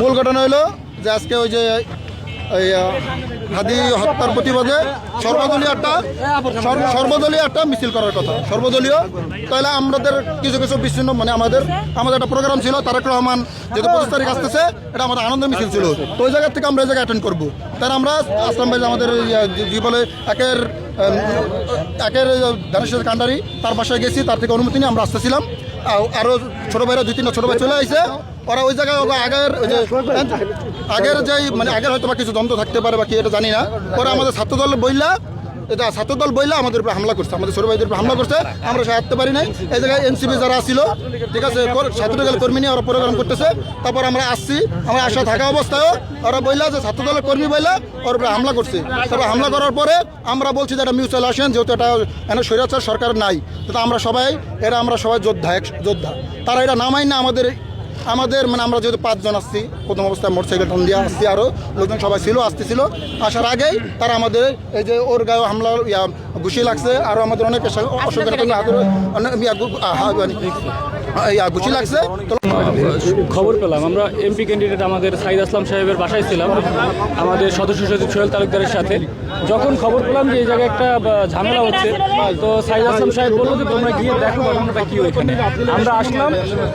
মূল ঘটনা হলো যে আজকে ওই যে হাদি হত্যার প্রতিবাদে সর্বদলীয় একটা মিছিল করার কথা, সর্বদলীয়। তাহলে আমাদের কিছু কিছু বিচ্ছিন্ন মানে আমাদের একটা প্রোগ্রাম ছিল, তারেক রহমান যেহেতু 25 তারিখ আসতেছে, এটা আমাদের আনন্দ মিছিল ছিল। তো ওই জায়গা থেকে আমরা এই জায়গায় অ্যাটেন্ড করবো। তাই আমরা আসলাম ভাই আমাদের কি বলে একের ধানেশ্বর কান্ডারি, তার বাসায় গেছি, তার থেকে অনুমতি নিয়ে আমরা আসতেছিলাম। আরও ছোটো ভাইরা 2-3টা ছোটো ভাই চলে আসছে। ওরা ওই জায়গায় আগের যেই মানে আগের হয়তো বা কিছু দ্বন্দ্ব থাকতে পারে বা কি এটা জানি না। ওরা আমাদের ছাত্রদল বইলা আমাদের উপরে হামলা করছে, আমাদের ছোট ভাইদের উপরে হামলা করছে। আমরা সাহায্য পারি নাই। এই জায়গায় এনসিপি যারা ছিল, ঠিক আছে, ছাত্রদলের কর্মী নিয়ে ওরা প্রোগ্রাম করতেছে। তারপর আমরা আসছি, আমরা আসা থাকা অবস্থায়ও ওরা বইলা যে ছাত্রদলের কর্মী বইলা ওর উপরে হামলা করছে। তারপর হামলা করার পরে আমরা বলছি যে এটা মিউচুয়াল আসেন, যেহেতু এটা স্বৈরাচার সরকার নাই, তো আমরা সবাই যোদ্ধা তারা এটা নামাই না। আমাদের মানে আমরা যেহেতু 5 জন আসছি, প্রথম অবস্থায় মোটরসাইকেল টান দিয়ে আসছি, আরও লোকজন সবাই আসতেছিল। আসার আগেই তারা আমাদের এই যে ওর গায়ে হামলা ঘুষি লাগছে, আরও আমাদের অনেক ঘুষি লাগছে। খবর পেলাম আমরা এমপি ক্যান্ডিডেট আমাদের সাইদ আসলাম সাহেবের বাসায় ছিলাম আমাদের সদস্য সচিব সোহেল তালুকদারের সাথে। যখন খবর পেলাম যে এই জায়গায় একটা ঝামেলা হচ্ছে, তো সাইদ আসলাম সাহেব বললো যে তোমরা গিয়ে দেখো ঘটনাটা কী ওইখানে। আমরা আসলাম,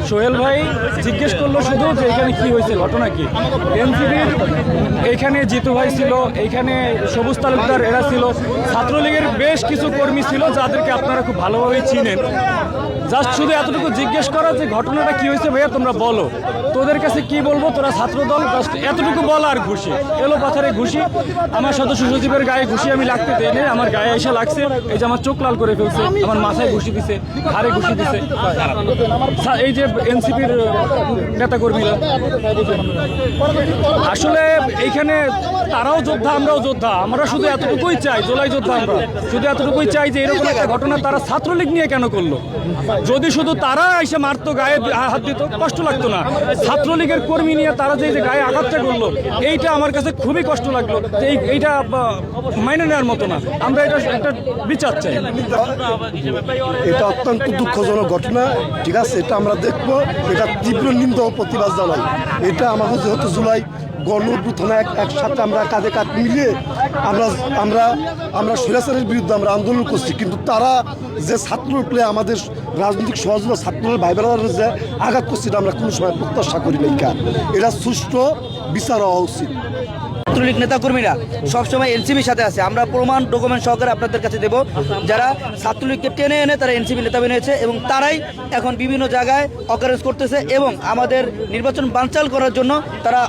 সোহেল ভাই জিজ্ঞেস করলো শুধু যে এখানে কী হয়েছে, ঘটনা কী। এনসিপির এইখানে জিতু ভাই ছিল, এইখানে সবুজ তালুকদার এরা ছিল, ছাত্রলীগের বেশ কিছু কর্মী ছিল যাদেরকে আপনারা খুব ভালোভাবেই চিনেন। জাস্ট শুধু এতটুকু জিজ্ঞেস করা যে ঘটনাটা কি হয়েছে ভাইয়া তোমরা বলো, তোদের কাছে কি বলবো, তোরা ছাত্রদল, জাস্ট এতটুকু বলা। আর ঘুষি এলো পাথারে ঘুষি, আমার সদস্য সচিবের গায়ে ঘুষি আমি লাগতে দেয়নি, আমার গায়ে এসে লাগছে। এই যে আমার চোখ লাল করে ফেলছে, আমার মাথায় ঘুষি দিছে, ঘাড়ে ঘুষি দিছে। এই যে এনসিপির নেতাকর্মীরা, আসলে এইখানে তারাও যোদ্ধা, আমরাও যোদ্ধা। আমরা শুধু এতটুকুই চাই, জোলাই যোদ্ধা আমরা শুধু এতটুকুই চাই যে এরকম একটা ঘটনা তারা ছাত্রলীগ নিয়ে কেন করলো। যদি শুধু তারা এসে মারতো, গায়ে হাত দিত, কষ্ট লাগতো না। ছাত্রলীগের কর্মী নিয়ে তারা যে গায়ে আঘাতটা করলো, এইটা আমার কাছে খুবই কষ্ট লাগলো। এইটা মাইনে নেওয়ার মতো না। আমরা এটা একটা বিচার চাই। এটা অত্যন্ত দুঃখজনক ঘটনা, ঠিক আছে, এটা আমরা দেখবো, এটা তীব্র নিন্দা ও প্রতিবাদ জানাই। এটা আমাদের যেহেতু জুলাই গণঅভ্যুত্থানে একসাথে আমরা কাঁধে কাঁধ মিলিয়ে আমরা স্বৈরাচারের বিরুদ্ধে আমরা আন্দোলন করছি, কিন্তু তারা যে ছাত্রপ্লে আমাদের রাজনৈতিক সহযোগিতা ছাত্রদের ভাই বোনেরা যে আঘাত করছে, এটা আমরা কোনো সময় প্রত্যাশা করি নাই। এটা সুষ্ঠু বিচার হওয়া উচিত। ছাত্রলীগ নেতাকর্মীরা সবসময় এনসিপির সাথে আছে, আমরা প্রমাণ ডকুমেন্ট সহকারে আপনাদের কাছে দেব। যারা ছাত্রলীগকে টেনে এনে তারা এনসিপি নেতা বানিয়েছে এবং তারাই এখন বিভিন্ন জায়গায় অকারেন্স করতেছে এবং আমাদের নির্বাচন বানচাল করার জন্য তারা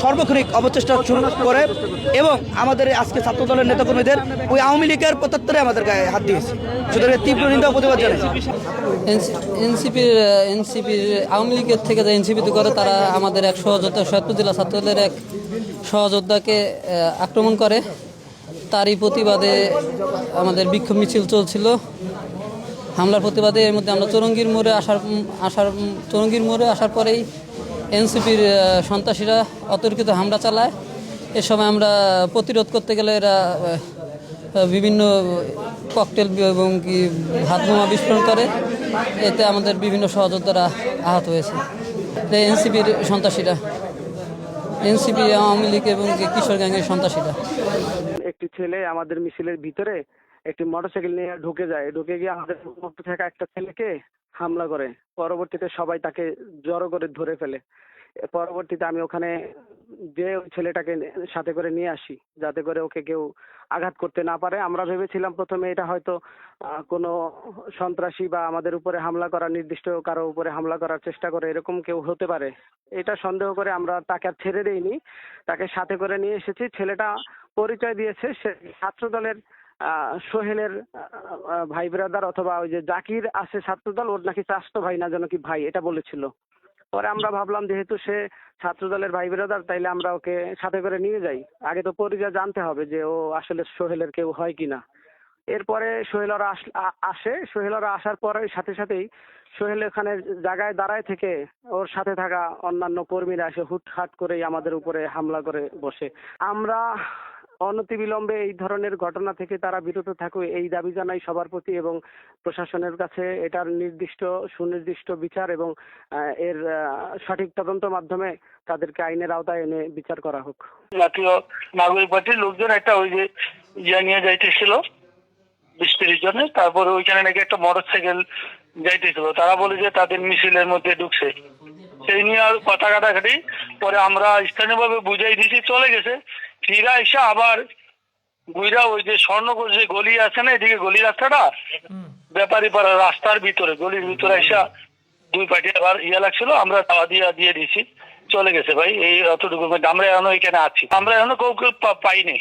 সর্বক্ষণিক অপচেষ্টা শুরু করে এবং আমাদের আজকে ছাত্রদলের নেতাকর্মীদের ওই আওয়ামী লীগের 75-এ আমাদের গায়ে হাত দিয়েছে। সুতরাং তীব্র নিন্দা প্রতিবাদ জানাচ্ছি। এনসিপির আওয়ামী লীগের থেকে যে এনসিপিতে করে, তারা আমাদের এক সহযোদ্ধা সৈয়দপুর জেলা ছাত্রদলের এক সহযোদ্ধাকে আক্রমণ করে। তারই প্রতিবাদে আমাদের বিক্ষোভ মিছিল চলছিল। হামলার প্রতিবাদে এর মধ্যে আমরা চৌরঙ্গীর মোড়ে আসার পরেই এনসিপির সন্ত্রাসীরা অতর্কিত হামলা চালায়। এ সময় আমরা প্রতিরোধ করতে গেলে এরা বিভিন্ন ককটেল এবং কি হাত বোমা বিস্ফোরণ করে। এতে আমাদের বিভিন্ন সহযোদ্ধারা আহত হয়েছে। এনসিপির সন্ত্রাসীরা, এনসিপি, আওয়ামী লীগ এবং কিশোর গ্যাংয়ের সন্ত্রাসীরা। একটি ছেলে আমাদের মিছিলের ভিতরে একটি মোটরসাইকেল নিয়ে ঢুকে গিয়ে আমাদের মধ্যে থাকা একটা ছেলেকে হামলা করে। পরবর্তীতে সবাই তাকে জড়ো করে ধরে ফেলে। পরবর্তীতে আমি ওখানে যে ওই ছেলেটাকে সাথে করে নিয়ে আসি, যাতে করে ওকে কেউ আঘাত করতে না পারে। আমরা ভেবেছিলাম প্রথমে এটা হয়তো কোনো সন্ত্রাসী বা আমাদের উপরে হামলা করা, নির্দিষ্ট কারো উপরে হামলা করার চেষ্টা করে এরকম কেউ হতে পারে, এটা সন্দেহ করে আমরা তাকে আর ছেড়ে দেইনি, তাকে সাথে করে নিয়ে এসেছি। ছেলেটা পরিচয় দিয়েছে সে ছাত্রদলের সোহেলের ভাই ব্রাদার, অথবা ওই যে জাকির আছে ছাত্রদল, ওর নাকি চাচাতো ভাই না যেন কি ভাই, এটা বলেছিল। পরে আমরা ভাবলাম যেহেতু সে ছাত্রদলের ভাই ব্রাদার, তাইলে আমরা ওকে সাথে করে নিয়ে যাই। আগে তো পরিচয় জানতে হবে যে ও আসলে সোহেলের কেউ হয় কিনা। এরপরে সোহেলরা আসে। সোহেলরা আসার পরে সাথেই সোহেল এখানে জায়গায় দাঁড়ায় থেকে ওর সাথে থাকা অন্যান্য কর্মীরা এসে হুটহাট করেই আমাদের উপরে হামলা করে বসে। আমরা অনতিবিলম্বে এই ধরনের ঘটনা থেকে তারা বিরত থাকুক এই দাবি জানাই সবার প্রতি, এবং প্রশাসনের কাছে এটার সুনির্দিষ্ট বিচার এবং এর সঠিক তদন্তের মাধ্যমে তাদেরকে আইনের আওতায় এনে বিচার করা হোক। জাতীয় নাগরিক পার্টির লোকজন একটা ওই যে নিয়ে যাইতেছিল 20-30 জনে, তারপরে ওইখানে নাকি একটা মোটরসাইকেল যাইতেছিল, তারা বলে যে তাদের মিছিলের মধ্যে ঢুকছে, সেই নিয়ে আর কথা কাটাকাটি পরে আমরা স্থানীয়ভাবে বুঝাই দিয়েছি, চলে গেছে। ফিরা এসে আবার গুইরা ওই যে স্বর্ণকোষ যে গলি আছে না, এদিকে গলি রাস্তাটা ব্যাপারী পাড়া রাস্তার ভিতরে গলির ভিতরে এসে দুই পার্টি আবার লাগছিল, আমরা দাওয়া দিয়ে দিয়েছি, চলে গেছে ভাই। এই অতটুকু আমরা এখনো এখানে আছি, আমরা এখনো কাউকে পাইনি।